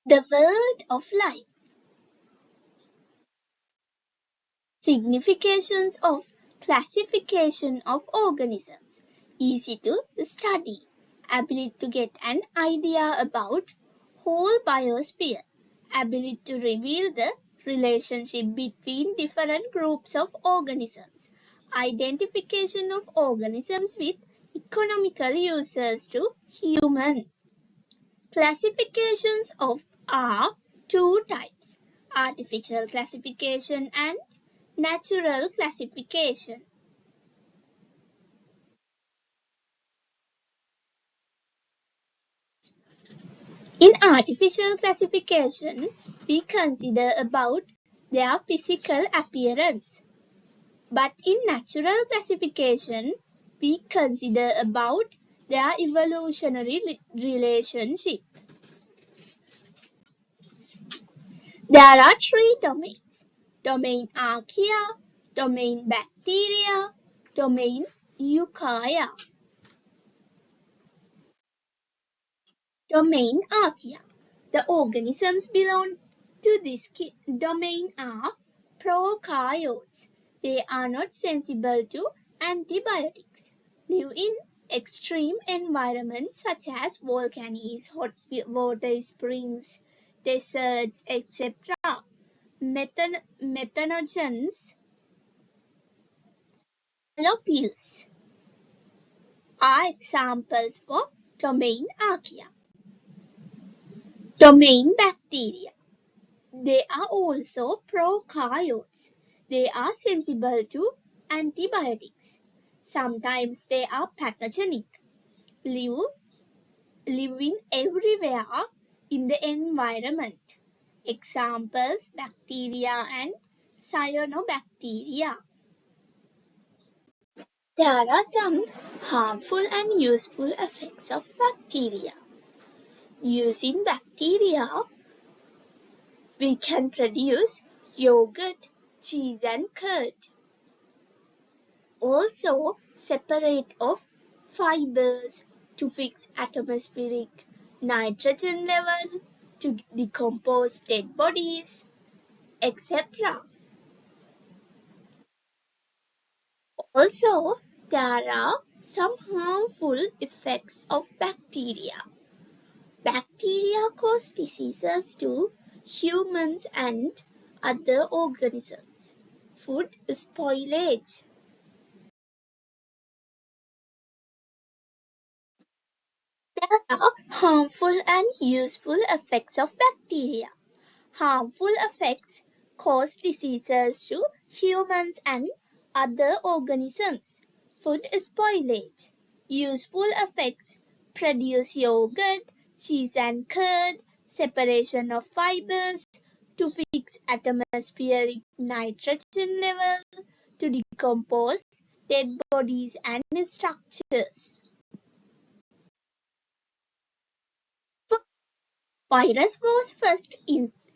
The world of life. Significations of classification of organisms. Easy to study. Ability to get an idea about whole biosphere. Ability to reveal the relationship between different groups of organisms. Identification of organisms with economical uses to human. Classifications of are two types: artificial classification and natural classification. In artificial classification, we consider about their physical appearance. But in natural classification, we consider about their evolutionary relationship. There are three domains: domain archaea, domain bacteria, domain eukarya. Domain archaea. The organisms belong to this domain are prokaryotes. They are not sensible to antibiotics, live in extreme environments such as volcanoes, hot water springs, deserts, etc. Methanogens, allophils, are examples for domain archaea. Domain bacteria. They are also prokaryotes. They are sensible to antibiotics. Sometimes they are pathogenic, living everywhere in the environment. Examples: bacteria and cyanobacteria. There are some harmful and useful effects of bacteria. Using bacteria, we can produce yogurt, cheese and curd. Also separate of fibers to fix atmospheric nitrogen level, to decompose dead bodies, etc. Also, there are some harmful effects of bacteria. Bacteria cause diseases to humans and other organisms. Food spoilage. There are harmful and useful effects of bacteria. Harmful effects cause diseases to humans and other organisms. Food spoilage. Useful effects produce yogurt, cheese and curd, separation of fibers, to fix atmospheric nitrogen level, to decompose dead bodies and structures. Virus was first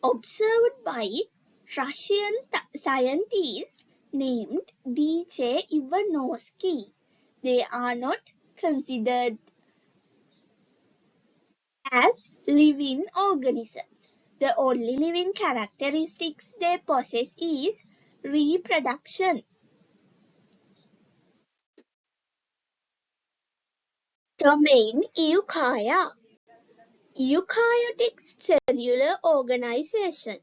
observed by Russian scientists named D.J. Ivanovsky. They are not considered as living organisms. The only living characteristics they possess is reproduction. Domain Eukarya. Eukaryotic cellular organization.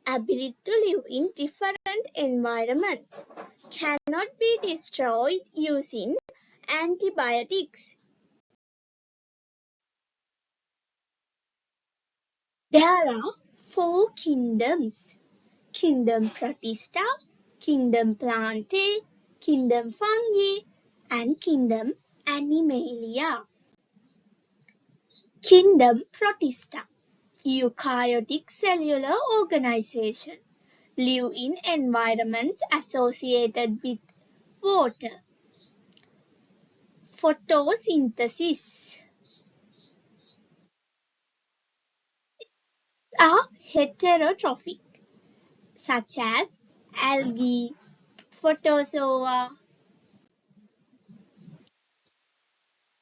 Ability to live in different environments. Cannot be destroyed using antibiotics. There are four kingdoms: Kingdom Protista, Kingdom Plantae, Kingdom Fungi, and Kingdom Animalia. Kingdom Protista. Eukaryotic cellular organization. Live in environments associated with water. Photosynthesis. Are heterotrophic, such as algae, photozoa.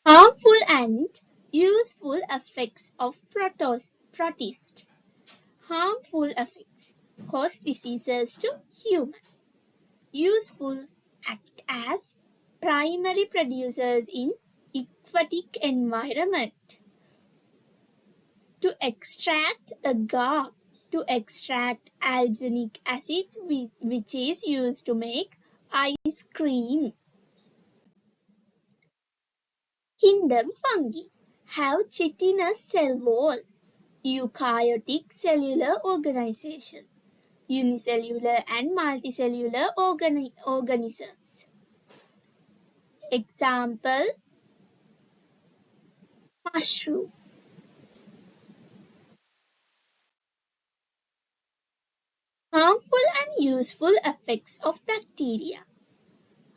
Harmful and useful effects of protist. Harmful effects cause diseases to humans. Useful act as primary producers in aquatic environment. To extract agar, to extract alginic acids which is used to make ice cream. Kingdom fungi have chitinous cell wall, eukaryotic cellular organization, unicellular and multicellular organisms. Example, mushroom. Harmful and useful effects of bacteria.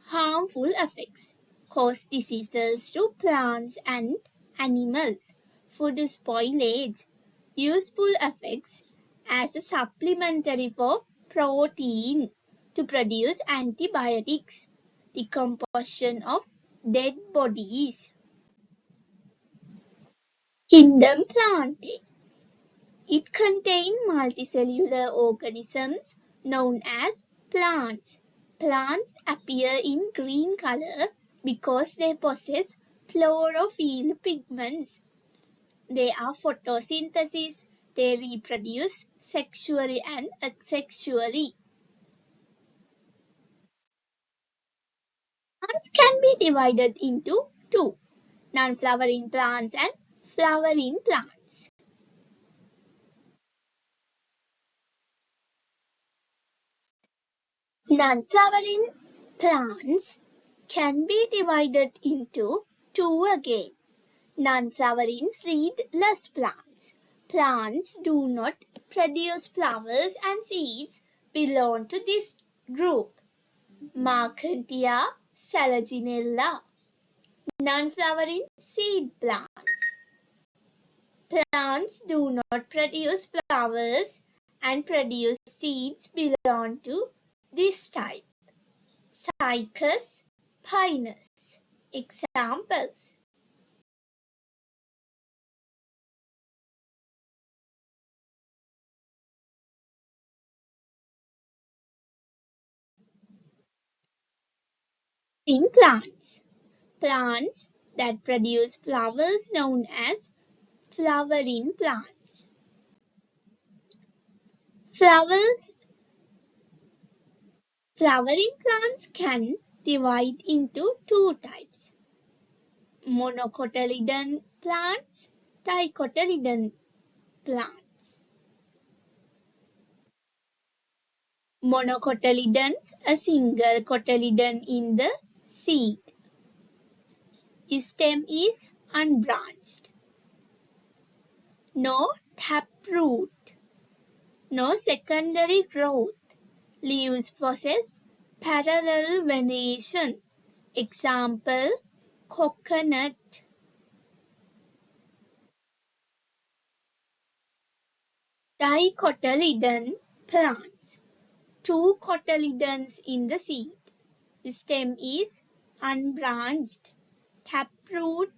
Harmful effects cause diseases to plants and animals, food spoilage. Useful effects as a supplementary for protein to produce antibiotics, decomposition of dead bodies. Kingdom Plantae. It contains multicellular organisms known as plants. Plants appear in green color because they possess chlorophyll pigments. They are photosynthesis. They reproduce sexually and asexually. Plants can be divided into two, non-flowering plants and flowering plants. Non-flowering plants can be divided into two again. Non-flowering seedless plants. Plants do not produce flowers and seeds belong to this group. Marchantia selaginella. Non-flowering seed plants. Plants do not produce flowers and produce seeds belong to this type. Cycas pinus. Examples. In plants. Plants that produce flowers known as flowering plants. Flowering plants can divide into two types. Monocotyledon plants, dicotyledon plants. Monocotyledons, a single cotyledon in the seed. Stem is unbranched. No taproot. No secondary growth. Leaves possess parallel venation. Example, coconut. Dicotyledon plants. Two cotyledons in the seed. Stem is unbranched. Taproot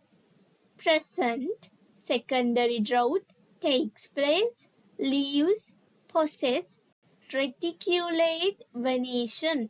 present. Secondary growth takes place. Leaves possess reticulate venation.